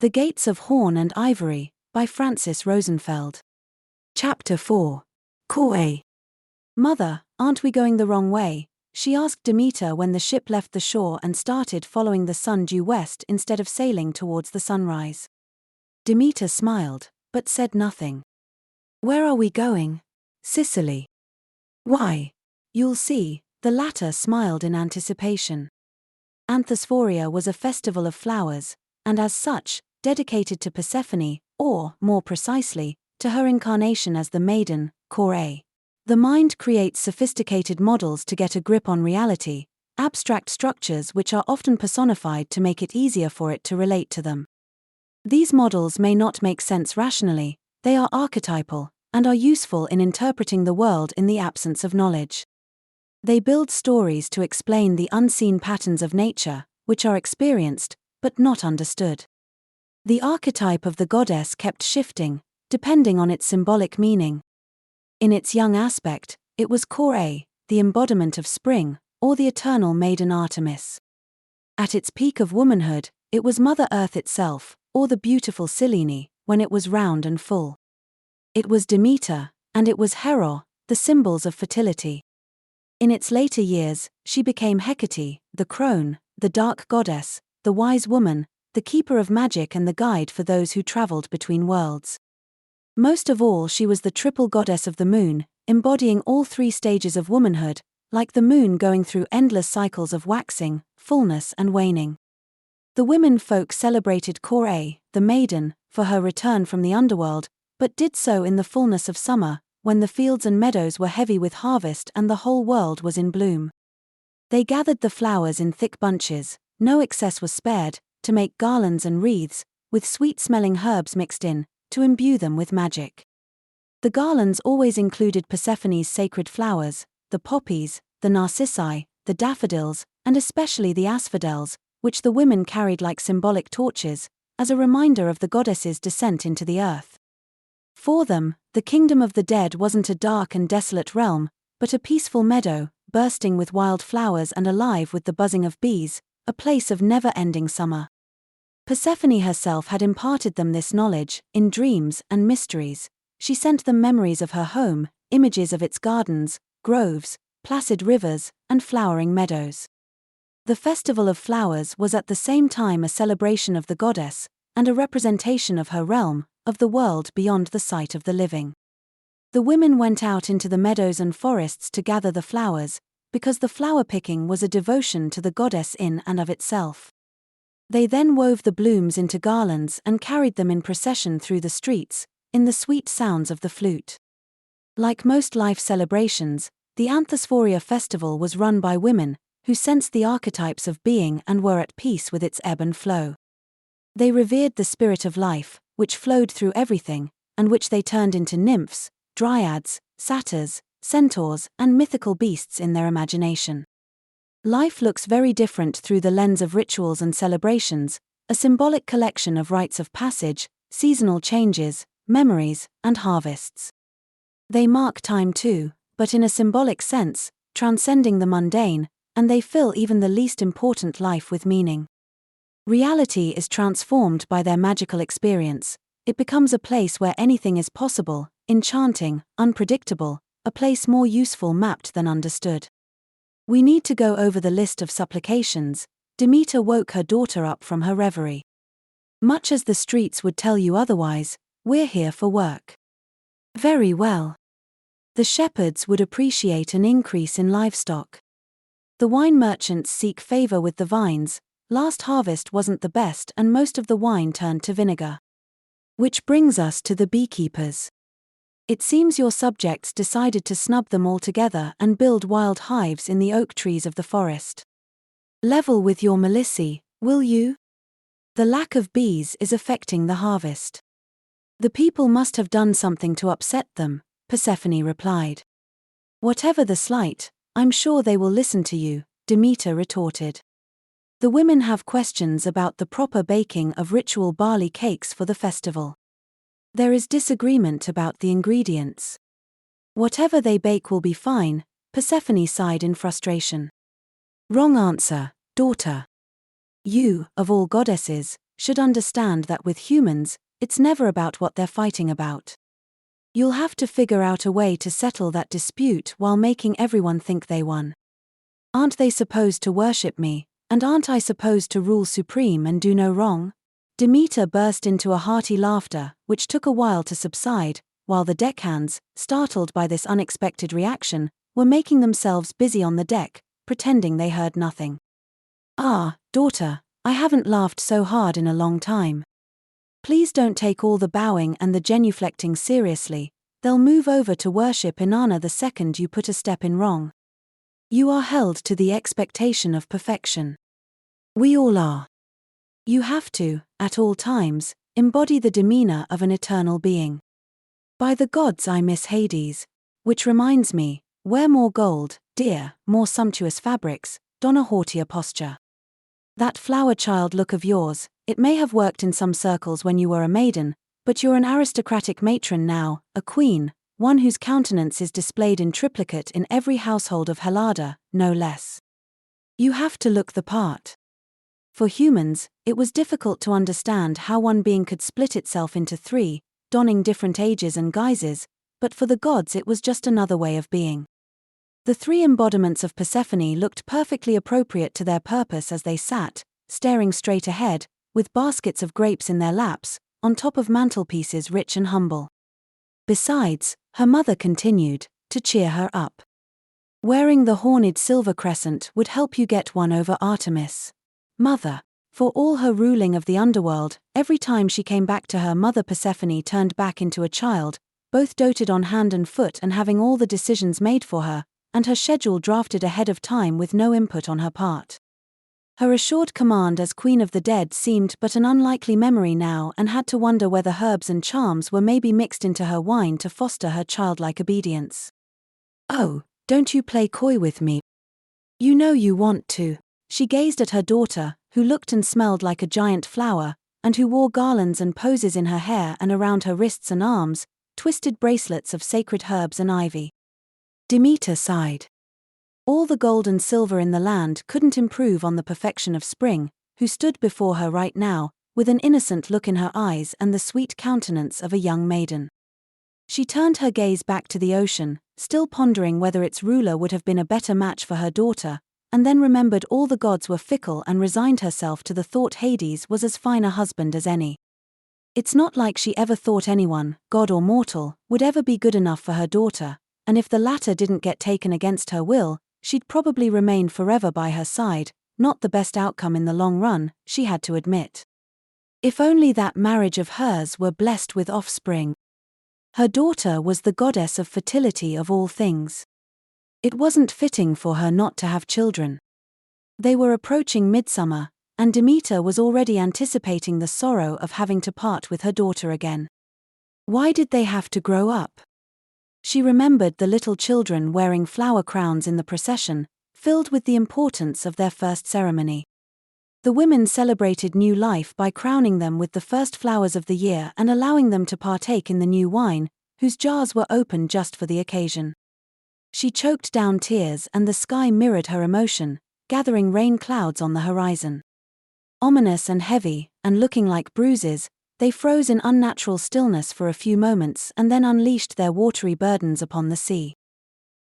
The Gates of Horn and Ivory, by Francis Rosenfeld. Chapter 4. Kore. Mother, aren't we going the wrong way? She asked Demeter when the ship left the shore and started following the sun due west instead of sailing towards the sunrise. Demeter smiled, but said nothing. Where are we going? Sicily. Why? You'll see, the latter smiled in anticipation. Anthesphoria was a festival of flowers, and as such, dedicated to Persephone, or, more precisely, to her incarnation as the maiden, Kore. The mind creates sophisticated models to get a grip on reality, abstract structures which are often personified to make it easier for it to relate to them. These models may not make sense rationally, they are archetypal, and are useful in interpreting the world in the absence of knowledge. They build stories to explain the unseen patterns of nature, which are experienced, but not understood. The archetype of the goddess kept shifting, depending on its symbolic meaning. In its young aspect, it was Kore, the embodiment of spring, or the eternal maiden Artemis. At its peak of womanhood, it was Mother Earth itself, or the beautiful Sicily, when it was round and full. It was Demeter, and it was Hera, the symbols of fertility. In its later years, she became Hecate, the crone, the dark goddess, the wise woman, the keeper of magic and the guide for those who traveled between worlds. Most of all, she was the triple goddess of the moon, embodying all three stages of womanhood, like the moon going through endless cycles of waxing, fullness and waning. The women folk celebrated Kore, the maiden, for her return from the underworld, but did so in the fullness of summer, when the fields and meadows were heavy with harvest and the whole world was in bloom. They gathered the flowers in thick bunches, no excess was spared, to make garlands and wreaths, with sweet-smelling herbs mixed in, to imbue them with magic. The garlands always included Persephone's sacred flowers, the poppies, the narcissi, the daffodils, and especially the asphodels, which the women carried like symbolic torches, as a reminder of the goddess's descent into the earth. For them, the kingdom of the dead wasn't a dark and desolate realm, but a peaceful meadow, bursting with wild flowers and alive with the buzzing of bees, a place of never-ending summer. Persephone herself had imparted them this knowledge, in dreams and mysteries. She sent them memories of her home, images of its gardens, groves, placid rivers, and flowering meadows. The Festival of Flowers was at the same time a celebration of the goddess, and a representation of her realm, of the world beyond the sight of the living. The women went out into the meadows and forests to gather the flowers, because the flower-picking was a devotion to the goddess in and of itself. They then wove the blooms into garlands and carried them in procession through the streets, in the sweet sounds of the flute. Like most life celebrations, the Anthesphoria festival was run by women, who sensed the archetypes of being and were at peace with its ebb and flow. They revered the spirit of life, which flowed through everything, and which they turned into nymphs, dryads, satyrs, centaurs, and mythical beasts in their imagination. Life looks very different through the lens of rituals and celebrations, a symbolic collection of rites of passage, seasonal changes, memories, and harvests. They mark time too, but in a symbolic sense, transcending the mundane, and they fill even the least important life with meaning. Reality is transformed by their magical experience. It becomes a place where anything is possible, enchanting, unpredictable, a place more useful mapped than understood. We need to go over the list of supplications. Demeter woke her daughter up from her reverie. Much as the streets would tell you otherwise, we're here for work. Very well. The shepherds would appreciate an increase in livestock. The wine merchants seek favor with the vines. Last harvest wasn't the best and most of the wine turned to vinegar. Which brings us to the beekeepers. It seems your subjects decided to snub them altogether and build wild hives in the oak trees of the forest. Level with your Melissy, will you? The lack of bees is affecting the harvest. The people must have done something to upset them, Persephone replied. Whatever the slight, I'm sure they will listen to you, Demeter retorted. The women have questions about the proper baking of ritual barley cakes for the festival. There is disagreement about the ingredients. Whatever they bake will be fine, Persephone sighed in frustration. Wrong answer, daughter. You, of all goddesses, should understand that with humans, it's never about what they're fighting about. You'll have to figure out a way to settle that dispute while making everyone think they won. Aren't they supposed to worship me, and aren't I supposed to rule supreme and do no wrong? Demeter burst into a hearty laughter, which took a while to subside, while the deckhands, startled by this unexpected reaction, were making themselves busy on the deck, pretending they heard nothing. Ah, daughter, I haven't laughed so hard in a long time. Please don't take all the bowing and the genuflecting seriously, they'll move over to worship Inanna the second you put a step in wrong. You are held to the expectation of perfection. We all are. You have to, at all times, embody the demeanor of an eternal being. By the gods I miss Hades. Which reminds me, wear more gold, dear, more sumptuous fabrics, don a haughtier posture. That flower child look of yours, it may have worked in some circles when you were a maiden, but you're an aristocratic matron now, a queen, one whose countenance is displayed in triplicate in every household of Hellada, no less. You have to look the part. For humans, it was difficult to understand how one being could split itself into three, donning different ages and guises, but for the gods it was just another way of being. The three embodiments of Persephone looked perfectly appropriate to their purpose as they sat, staring straight ahead, with baskets of grapes in their laps, on top of mantelpieces rich and humble. Besides, her mother continued, to cheer her up. Wearing the horned silver crescent would help you get one over Artemis. Mother. For all her ruling of the underworld, every time she came back to her mother Persephone turned back into a child, both doted on hand and foot and having all the decisions made for her, and her schedule drafted ahead of time with no input on her part. Her assured command as Queen of the Dead seemed but an unlikely memory now and had to wonder whether herbs and charms were maybe mixed into her wine to foster her childlike obedience. Oh, don't you play coy with me. You know you want to. She gazed at her daughter, who looked and smelled like a giant flower, and who wore garlands and posies in her hair and around her wrists and arms, twisted bracelets of sacred herbs and ivy. Demeter sighed. All the gold and silver in the land couldn't improve on the perfection of Spring, who stood before her right now, with an innocent look in her eyes and the sweet countenance of a young maiden. She turned her gaze back to the ocean, still pondering whether its ruler would have been a better match for her daughter, and then remembered all the gods were fickle and resigned herself to the thought Hades was as fine a husband as any. It's not like she ever thought anyone, god or mortal, would ever be good enough for her daughter, and if the latter didn't get taken against her will, she'd probably remain forever by her side, not the best outcome in the long run, she had to admit. If only that marriage of hers were blessed with offspring. Her daughter was the goddess of fertility of all things. It wasn't fitting for her not to have children. They were approaching midsummer, and Demeter was already anticipating the sorrow of having to part with her daughter again. Why did they have to grow up? She remembered the little children wearing flower crowns in the procession, filled with the importance of their first ceremony. The women celebrated new life by crowning them with the first flowers of the year and allowing them to partake in the new wine, whose jars were opened just for the occasion. She choked down tears and the sky mirrored her emotion, gathering rain clouds on the horizon. Ominous and heavy, and looking like bruises, they froze in unnatural stillness for a few moments and then unleashed their watery burdens upon the sea.